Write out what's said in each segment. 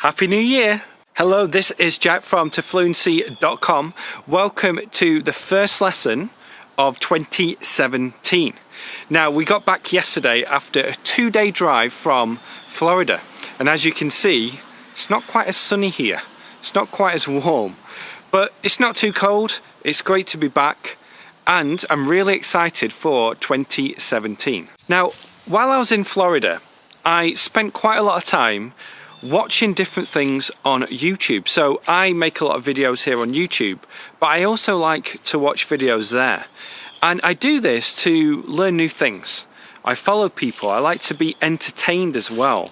Happy New Year! Hello, this is Jack from Fluency.com. Welcome to the first lesson of 2017. Now, we got back yesterday after a 2-day drive from Florida. And as you can see, it's not quite as sunny here. It's not quite as warm, but it's not too cold. It's great to be back. And I'm really excited for 2017. Now, while I was in Florida, I spent quite a lot of time watching different things on YouTube. So I make a lot of videos here on YouTube, but I also like to watch videos there. And I do this to learn new things. I follow people. I like to be entertained as well.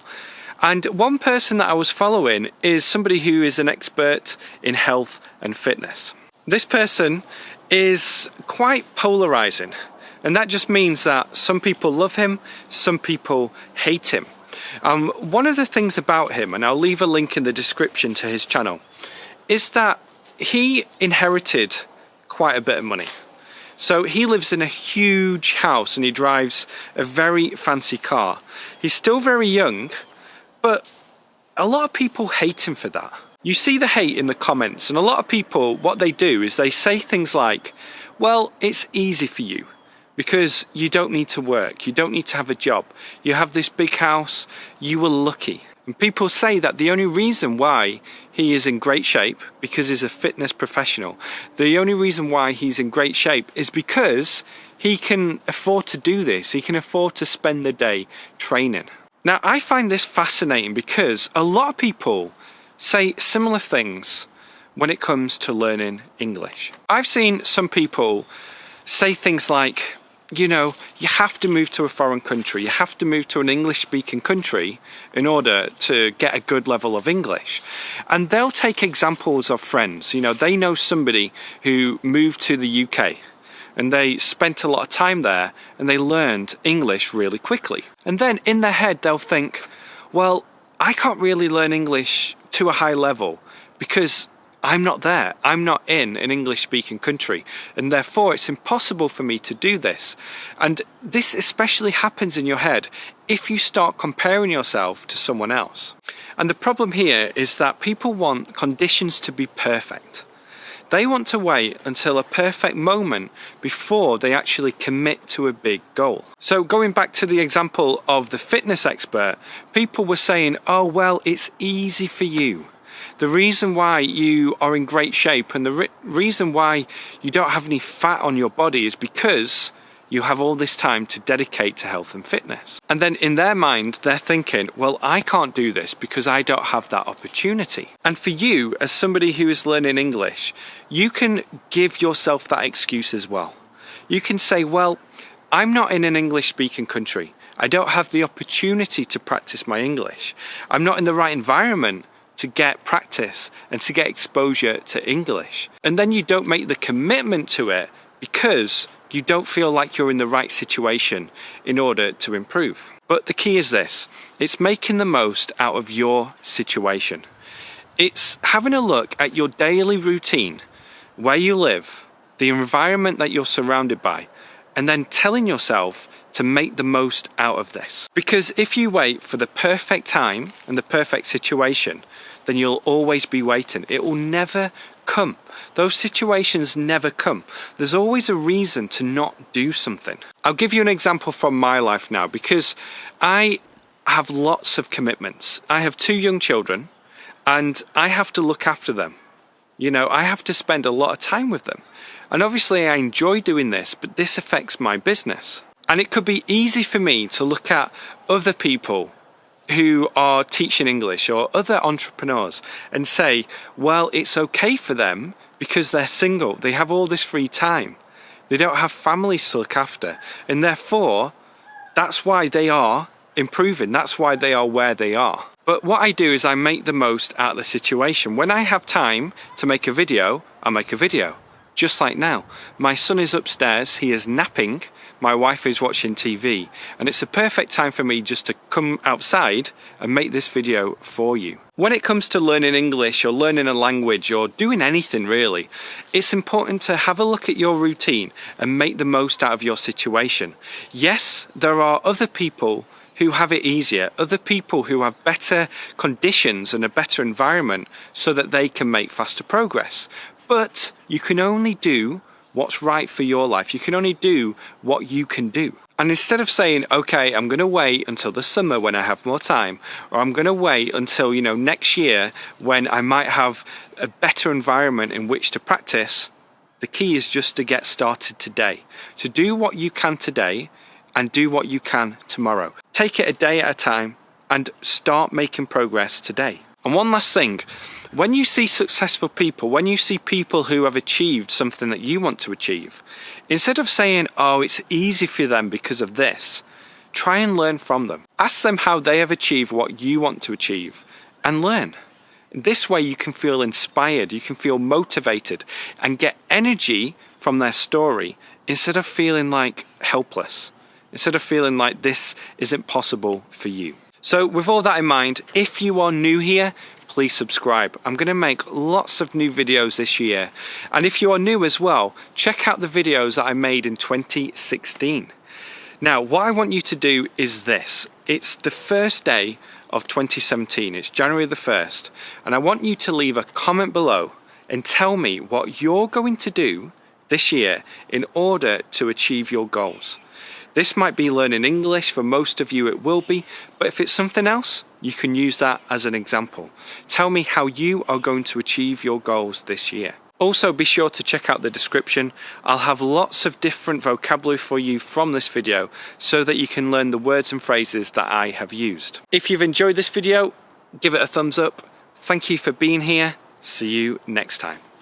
And one person that I was following is somebody who is an expert in health and fitness. This person is quite polarizing. And that just means that some people love him, some people hate him. One of the things about him, and I'll leave a link in the description to his channel, is that he inherited quite a bit of money. So he lives in a huge house and he drives a very fancy car. He's still very young, but a lot of people hate him for that. You see the hate in the comments, and a lot of people, what they do is they say things like, well, it's easy for you because you don't need to work, you don't need to have a job, you have this big house, you were lucky. And people say that the only reason why he is in great shape, because he's a fitness professional, the only reason why he's in great shape is because he can afford to do this, he can afford to spend the day training. Now, I find this fascinating because a lot of people say similar things when it comes to learning English. I've seen some people say things like, you know, you have to move to a foreign country, you have to move to an English-speaking country in order to get a good level of English. And they'll take examples of friends. You know, they know somebody who moved to the UK and they spent a lot of time there and they learned English really quickly. And then in their head they'll think, well, I can't really learn English to a high level because I'm not there. I'm not in an English-speaking country, and therefore it's impossible for me to do this. And this especially happens in your head if you start comparing yourself to someone else. And the problem here is that people want conditions to be perfect. They want to wait until a perfect moment before they actually commit to a big goal. So going back to the example of the fitness expert, people were saying, oh, well, it's easy for you. The reason why you are in great shape and the reason why you don't have any fat on your body is because you have all this time to dedicate to health and fitness. And then in their mind, they're thinking, well, I can't do this because I don't have that opportunity. And for you, as somebody who is learning English, you can give yourself that excuse as well. You can say, well, I'm not in an English-speaking country. I don't have the opportunity to practice my English. I'm not in the right environment to get practice and to get exposure to English. And then you don't make the commitment to it because you don't feel like you're in the right situation in order to improve. But the key is this: it's making the most out of your situation. It's having a look at your daily routine, where you live, the environment that you're surrounded by, and then telling yourself to make the most out of this. Because if you wait for the perfect time and the perfect situation, then you'll always be waiting. It will never come. Those situations never come. There's always a reason to not do something. I'll give you an example from my life now, because I have lots of commitments. I have 2 young children and I have to look after them. You know, I have to spend a lot of time with them. And obviously I enjoy doing this, but this affects my business. And it could be easy for me to look at other people who are teaching English or other entrepreneurs and say, well, it's okay for them because they're single, they have all this free time, they don't have families to look after, and therefore that's why they are improving, that's why they are where they are. But what I do is I make the most out of the situation. When I have time to make a video, I make a video. Just like now, my son is upstairs, he is napping, my wife is watching TV, and it's a perfect time for me just to come outside and make this video for you. When it comes to learning English or learning a language or doing anything really, it's important to have a look at your routine and make the most out of your situation. Yes, there are other people who have it easier, other people who have better conditions and a better environment so that they can make faster progress. But you can only do what's right for your life. You can only do what you can do. And instead of saying, okay, I'm going to wait until the summer when I have more time, or I'm going to wait until, next year when I might have a better environment in which to practice, the key is just to get started today. To do what you can today and do what you can tomorrow. Take it a day at a time and start making progress today. And one last thing, when you see successful people, when you see people who have achieved something that you want to achieve, instead of saying, oh, it's easy for them because of this, try and learn from them. Ask them how they have achieved what you want to achieve and learn. This way you can feel inspired, you can feel motivated and get energy from their story instead of feeling like helpless, instead of feeling like this isn't possible for you. So with all that in mind, if you are new here, please subscribe. I'm going to make lots of new videos this year. And if you are new as well, check out the videos that I made in 2016. Now, what I want you to do is this. It's the first day of 2017. It's January the 1st. And I want you to leave a comment below and tell me what you're going to do this year in order to achieve your goals. This might be learning English. For most of you it will be, but if it's something else, you can use that as an example. Tell me how you are going to achieve your goals this year. Also, be sure to check out the description. I'll have lots of different vocabulary for you from this video so that you can learn the words and phrases that I have used. If you've enjoyed this video, give it a thumbs up. Thank you for being here. See you next time.